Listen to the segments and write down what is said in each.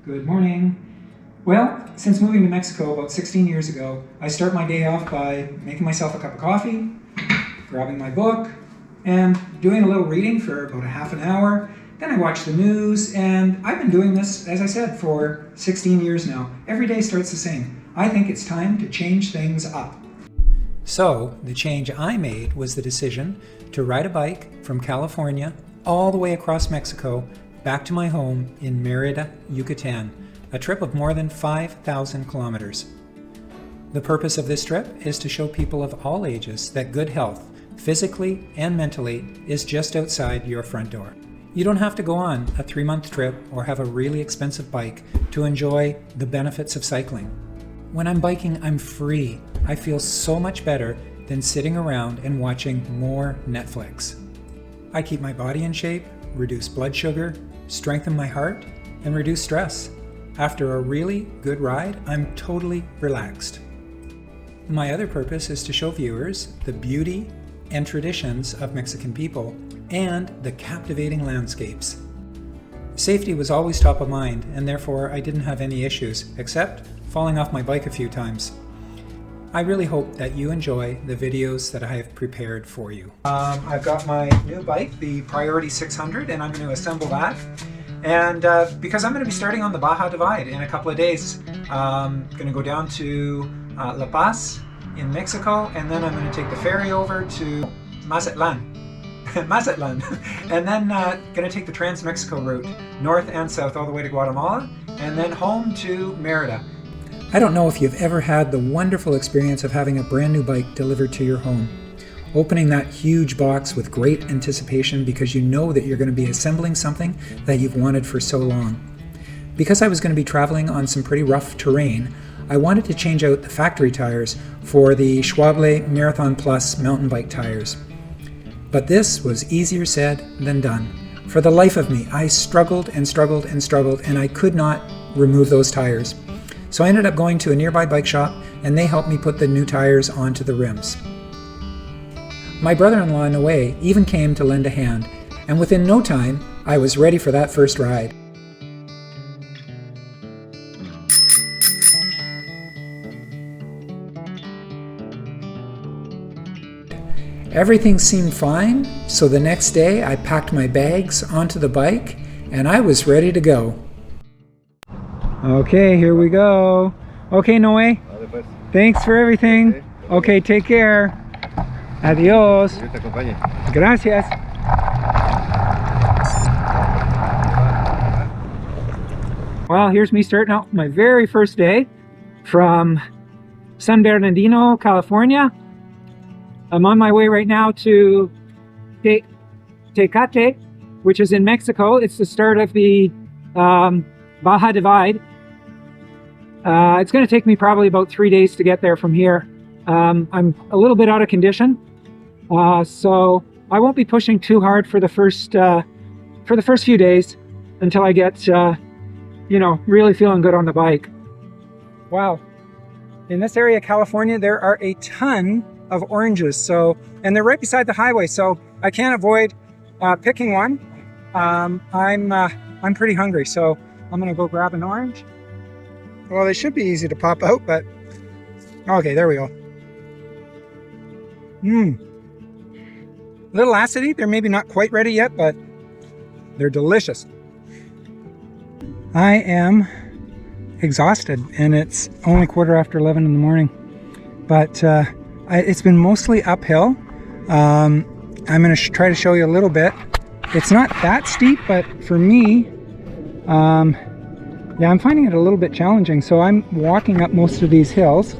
Good morning. Well, since moving to Mexico about 16 years ago, I start my day off by making myself a cup of coffee, grabbing my book, and doing a little reading for about a half an hour. Then I watch the news, and I've been doing this, as I said, for 16 years now. Every day starts the same. I think it's time to change things up. So, the change I made was the decision to ride a bike from California all the way across Mexico back to my home in Mérida, Yucatan, a trip of more than 5,000 kilometers. The purpose of this trip is to show people of all ages that good health, physically and mentally, is just outside your front door. You don't have to go on a 3-month trip or have a really expensive bike to enjoy the benefits of cycling. When I'm biking, I'm free. I feel so much better than sitting around and watching more Netflix. I keep my body in shape, reduce blood sugar, strengthen my heart, and reduce stress. After a really good ride, I'm totally relaxed. My other purpose is to show viewers the beauty and traditions of Mexican people and the captivating landscapes. Safety was always top of mind, and therefore I didn't have any issues, except falling off my bike a few times. I really hope that you enjoy the videos that I have prepared for you. I've got my new bike, the Priority 600, and I'm going to assemble that. And because I'm going to be starting on the bajadivide in a couple of days, I'm going to go down to La Paz in Mexico, and then I'm going to take the ferry over to Mazatlan, and then going to take the Trans-Mexico route, north and south, all the way to Guatemala, and then home to Mérida. I don't know if you've ever had the wonderful experience of having a brand new bike delivered to your home. Opening that huge box with great anticipation because you know that you're going to be assembling something that you've wanted for so long. Because I was going to be traveling on some pretty rough terrain, I wanted to change out the factory tires for the Schwalbe Marathon Plus mountain bike tires. But this was easier said than done. For the life of me, I struggled and struggled and struggled, and I could not remove those tires. So I ended up going to a nearby bike shop, and they helped me put the new tires onto the rims. My brother-in-law in a way even came to lend a hand, and within no time, I was ready for that first ride. Everything seemed fine, so the next day I packed my bags onto the bike, and I was ready to go. Okay, here we go. Okay, Noe. Thanks for everything. Okay, take care. Adios. Gracias. Well, here's me starting out my very first day from San Bernardino, California. I'm on my way right now to Tecate, which is in Mexico. It's the start of the bajadivide. It's going to take me probably about 3 days to get there from here. I'm a little bit out of condition, so I won't be pushing too hard for the first few days until I get, really feeling good on the bike. Wow. In this area of California, there are a ton of oranges, and they're right beside the highway, so I can't avoid picking one. I'm pretty hungry, so I'm gonna go grab an orange. Well, they should be easy to pop out, but okay, there we go. A little acidy. They're maybe not quite ready yet, but they're delicious. I am exhausted, and it's only 11:15 in the morning, but it's been mostly uphill. I'm going to try to show you a little bit. It's not that steep, but for me, I'm finding it a little bit challenging. So I'm walking up most of these hills,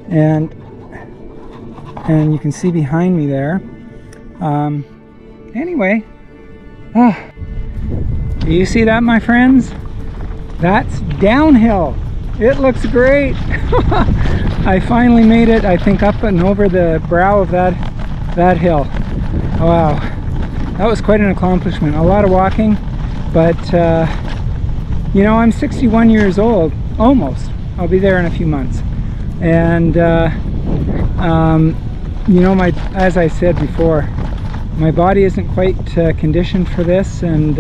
and you can see behind me there. Anyway, do you see that, my friends? That's downhill. It looks great. I finally made it, I think, up and over the brow of that hill. Wow, that was quite an accomplishment. A lot of walking, but I'm 61 years old, almost. I'll be there in a few months. And as I said before, my body isn't quite conditioned for this, and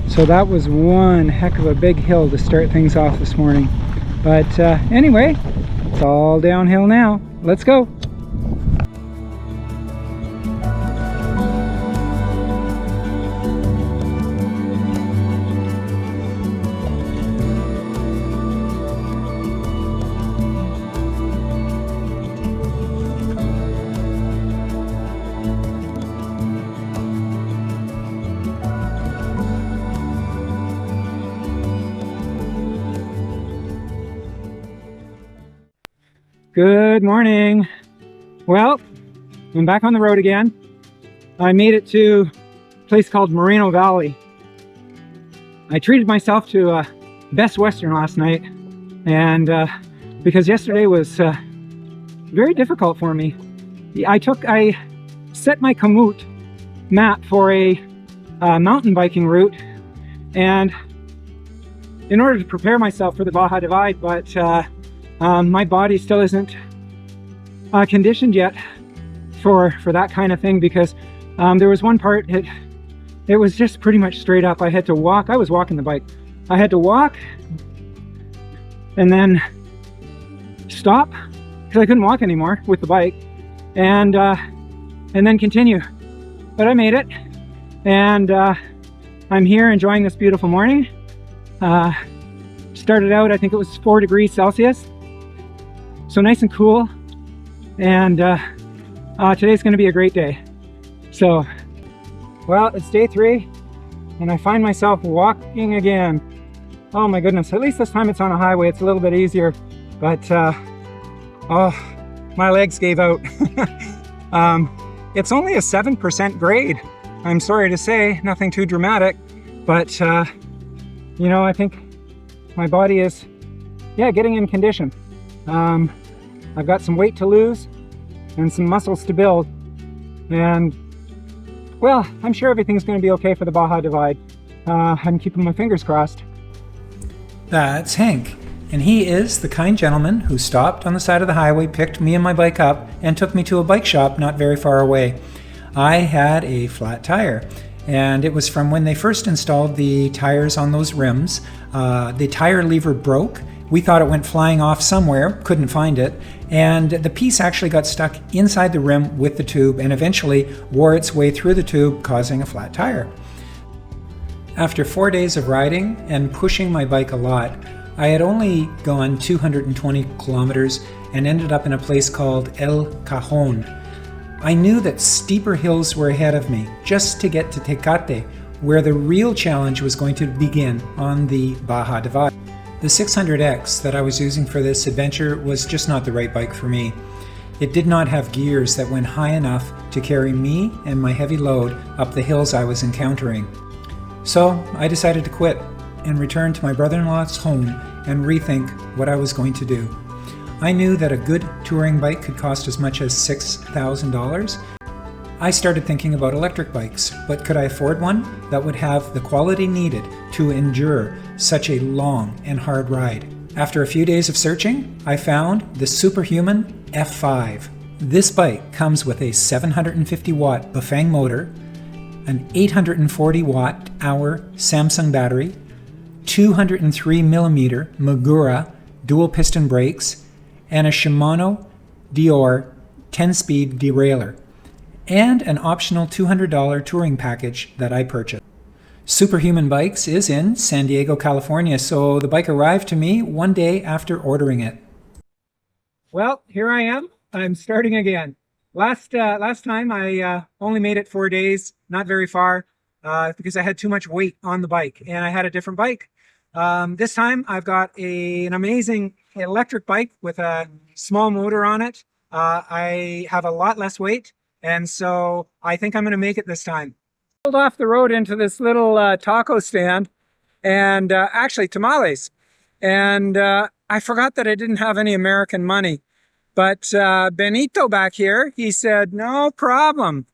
So that was one heck of a big hill to start things off this morning. But anyway, it's all downhill now. Let's go. Good morning. Well, I'm back on the road again. I made it to a place called Moreno Valley. I treated myself to a Best Western last night, and because yesterday was very difficult for me. I set my Kamoot map for a mountain biking route, and in order to prepare myself for the Bajadivide, but my body still isn't conditioned yet for that kind of thing, because there was one part, it was just pretty much straight up. I had to walk. I was walking the bike. I had to walk and then stop because I couldn't walk anymore with the bike, and then continue. But I made it, and I'm here enjoying this beautiful morning. Started out, I think it was 4 degrees Celsius. So nice and cool, and today's going to be a great day. So, well, it's day 3, and I find myself walking again. Oh my goodness, at least this time it's on a highway. It's a little bit easier, but oh, my legs gave out. It's only a 7% grade. I'm sorry to say, nothing too dramatic, but you know, I think my body is, yeah, getting in condition. I've got some weight to lose and some muscles to build, and well, I'm sure everything's going to be okay for the Bajadivide. I'm keeping my fingers crossed. That's Hank, and he is the kind gentleman who stopped on the side of the highway, picked me and my bike up, and took me to a bike shop not very far away. I had a flat tire, and it was from when they first installed the tires on those rims. The tire lever broke. We thought it went flying off somewhere, couldn't find it, and the piece actually got stuck inside the rim with the tube and eventually wore its way through the tube, causing a flat tire. After 4 days of riding and pushing my bike a lot, I had only gone 220 kilometers and ended up in a place called El Cajon. I knew that steeper hills were ahead of me just to get to Tecate, where the real challenge was going to begin on the Bajadivide. The 600X that I was using for this adventure was just not the right bike for me. It did not have gears that went high enough to carry me and my heavy load up the hills I was encountering. So I decided to quit and return to my brother-in-law's home and rethink what I was going to do. I knew that a good touring bike could cost as much as $6,000. I started thinking about electric bikes, but could I afford one that would have the quality needed to endure such a long and hard ride? After a few days of searching, I found the Superhuman F5. This bike comes with a 750 watt Bafang motor, an 840 watt hour Samsung battery, 203 millimeter Magura dual piston brakes, and a Shimano Dior 10-speed derailleur, and an optional $200 touring package that I purchased. Superhuman Bikes is in San Diego, California, so the bike arrived to me one day after ordering it. Well, here I am. I'm starting again. Last time I only made it 4 days, not very far, because I had too much weight on the bike and I had a different bike. This time I've got an amazing electric bike with a small motor on it. I have a lot less weight, and so I think I'm going to make it this time. Pulled off the road into this little taco stand, and actually tamales. And I forgot that I didn't have any American money. But Benito back here, he said, no problem.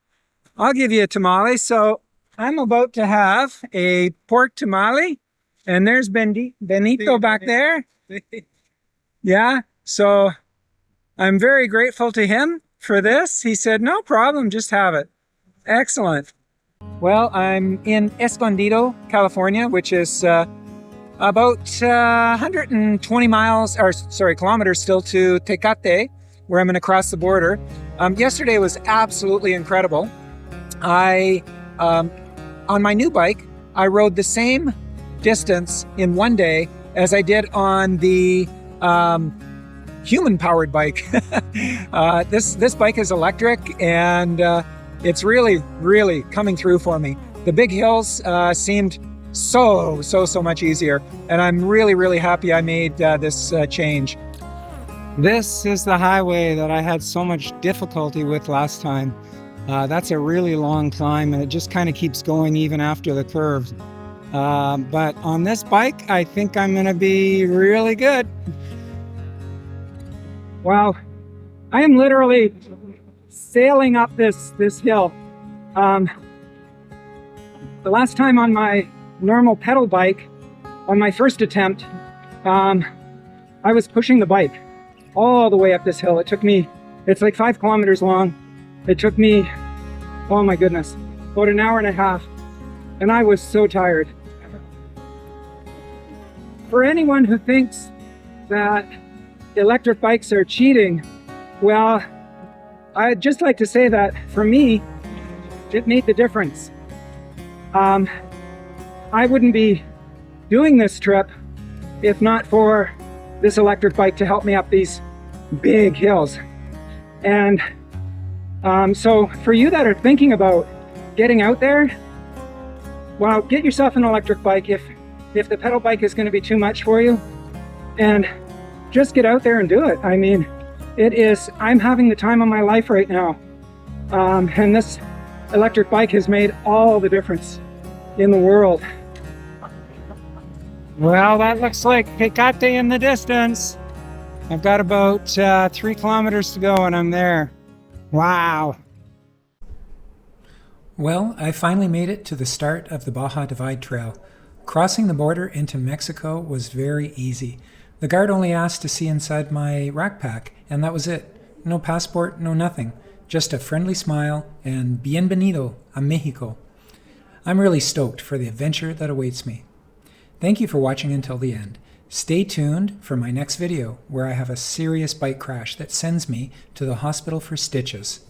I'll give you a tamale. So I'm about to have a pork tamale. And there's Benito back there. Yeah, so I'm very grateful to him for this. He said, no problem, just have it. Excellent. Well, I'm in Escondido, California, which is about 120 kilometers still to Tecate, where I'm going to cross the border. Yesterday was absolutely incredible. On my new bike, I rode the same distance in one day as I did on the human-powered bike. This bike is electric, and it's really coming through for me. The big hills seemed so much easier, and I'm really happy I made this change. This is the highway that I had so much difficulty with last time. That's a really long climb, and it just kind of keeps going even after the curves. But on this bike, I think I'm going to be really good. Wow, I am literally sailing up this hill. The last time on my normal pedal bike, on my first attempt, I was pushing the bike all the way up this hill. It's like 5 kilometers long. It took me, oh my goodness, about an hour and a half, and I was so tired. For anyone who thinks that electric bikes are cheating, well, I'd just like to say that for me, it made the difference. I wouldn't be doing this trip if not for this electric bike to help me up these big hills. And so for you that are thinking about getting out there, well, get yourself an electric bike if the pedal bike is going to be too much for you, and just get out there and do it. I mean, I'm having the time of my life right now. And this electric bike has made all the difference in the world. Well, that looks like Tecate in the distance. I've got about 3 kilometers to go and I'm there. Wow. Well, I finally made it to the start of the Bajadivide Trail. Crossing the border into Mexico was very easy. The guard only asked to see inside my rack pack, and that was it. No passport, no nothing. Just a friendly smile and bienvenido a Mexico. I'm really stoked for the adventure that awaits me. Thank you for watching until the end. Stay tuned for my next video, where I have a serious bike crash that sends me to the hospital for stitches.